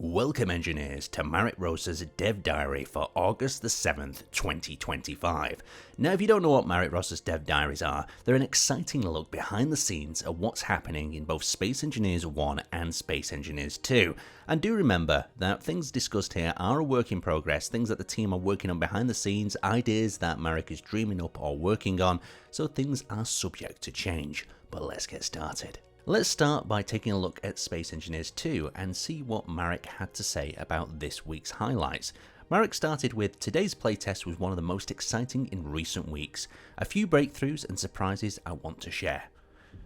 Welcome engineers to Marek Dev Diary for August the 7th, 2025. Now if you don't know what Marek Dev Diaries are, they're an exciting look behind the scenes of what's happening in both Space Engineers 1 and Space Engineers 2. And do remember that things discussed here are a work in progress, things that the team are working on behind the scenes, ideas that Marek is dreaming up or working on, so things are subject to change. But let's get started. Let's start by taking a look at Space Engineers 2 and see what Marek had to say about this week's highlights. Marek started with, today's playtest was one of the most exciting in recent weeks. A few breakthroughs and surprises I want to share.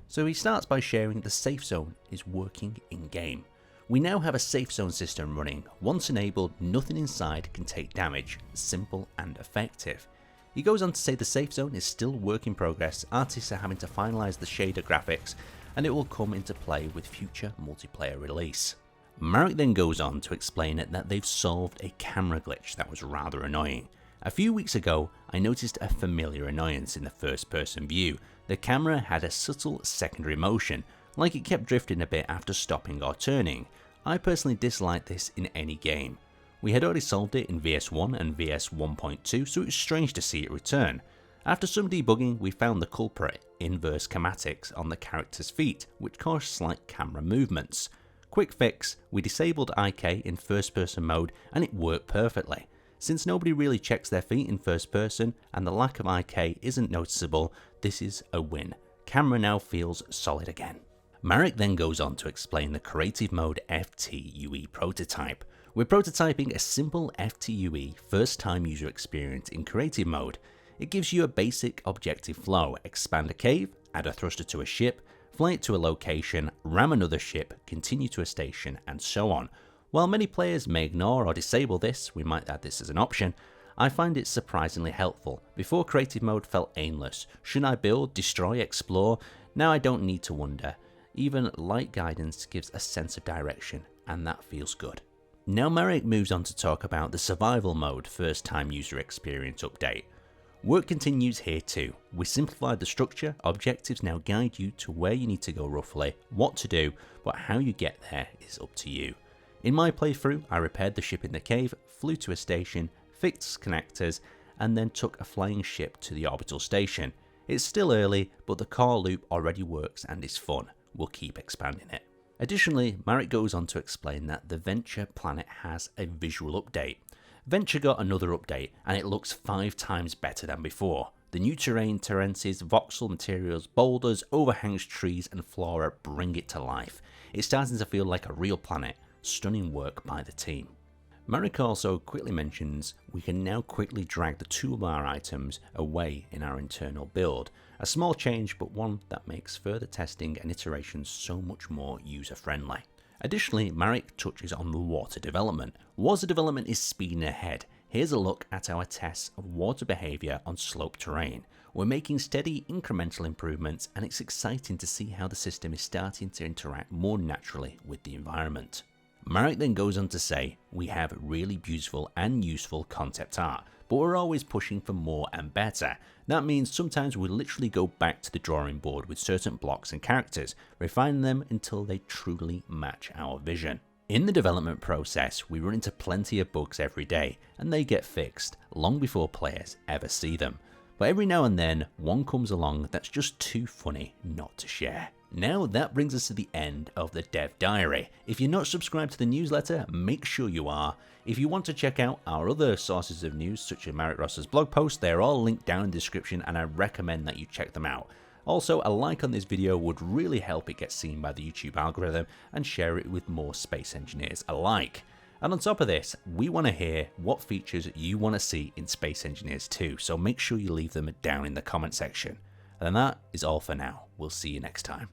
So he starts by sharing the safe zone is working in game. We now have a safe zone system running. Once enabled, nothing inside can take damage. Simple and effective. He goes on to say the safe zone is still work in progress, artists are having to finalize the shader graphics, and it will come into play with future multiplayer release. Marek then goes on to explain that they've solved a camera glitch that was rather annoying. A few weeks ago, I noticed a familiar annoyance in the first person view. The camera had a subtle secondary motion, like it kept drifting a bit after stopping or turning. I personally dislike this in any game. We had already solved it in VS1 and VS 1.2, so it was strange to see it return. After some debugging, we found the culprit, inverse schematics on the character's feet, which caused slight camera movements. Quick fix, we disabled IK in first person mode and it worked perfectly. Since nobody really checks their feet in first person and the lack of IK isn't noticeable, this is a win. Camera now feels solid again. Marek then goes on to explain the creative mode FTUE prototype. We're prototyping a simple FTUE first time user experience in creative mode. It gives you a basic objective flow, expand a cave, add a thruster to a ship, fly it to a location, ram another ship, continue to a station, and so on. While many players may ignore or disable this, we might add this as an option, I find it surprisingly helpful. Before creative mode felt aimless. Should I build, destroy, explore? Now I don't need to wonder. Even light guidance gives a sense of direction, and that feels good. Now Marek moves on to talk about the survival mode first time user experience update. Work continues here too. We simplified the structure, objectives now guide you to where you need to go roughly, what to do, but how you get there is up to you. In my playthrough, I repaired the ship in the cave, flew to a station, fixed connectors, and then took a flying ship to the orbital station. It's still early, but the core loop already works and is fun. We'll keep expanding it. Additionally, Marek goes on to explain that the Venture planet has a visual update. Venture got another update and it looks 5 times better than before. The new terrain, terraces, voxel materials, boulders, overhangs, trees and flora bring it to life. It's starting to feel like a real planet. Stunning work by the team. Marek also quickly mentions we can now quickly drag the toolbar items away in our internal build. A small change, but one that makes further testing and iterations so much more user friendly. Additionally, Marek touches on the water development. Water development is speeding ahead. Here's a look at our tests of water behavior on slope terrain. We're making steady incremental improvements and it's exciting to see how the system is starting to interact more naturally with the environment. Marek then goes on to say, we have really beautiful and useful concept art, but we're always pushing for more and better. That means sometimes we literally go back to the drawing board with certain blocks and characters, refining them until they truly match our vision. In the development process, we run into plenty of bugs every day, and they get fixed long before players ever see them. But every now and then, one comes along that's just too funny not to share. Now that brings us to the end of the Dev Diary. If you're not subscribed to the newsletter, make sure you are. If you want to check out our other sources of news, such as Marek blog posts, they're all linked down in the description and I recommend that you check them out. Also, a like on this video would really help it get seen by the YouTube algorithm and share it with more space engineers alike. And on top of this, we want to hear what features you want to see in Space Engineers 2, so make sure you leave them down in the comment section. And that is all for now. We'll see you next time.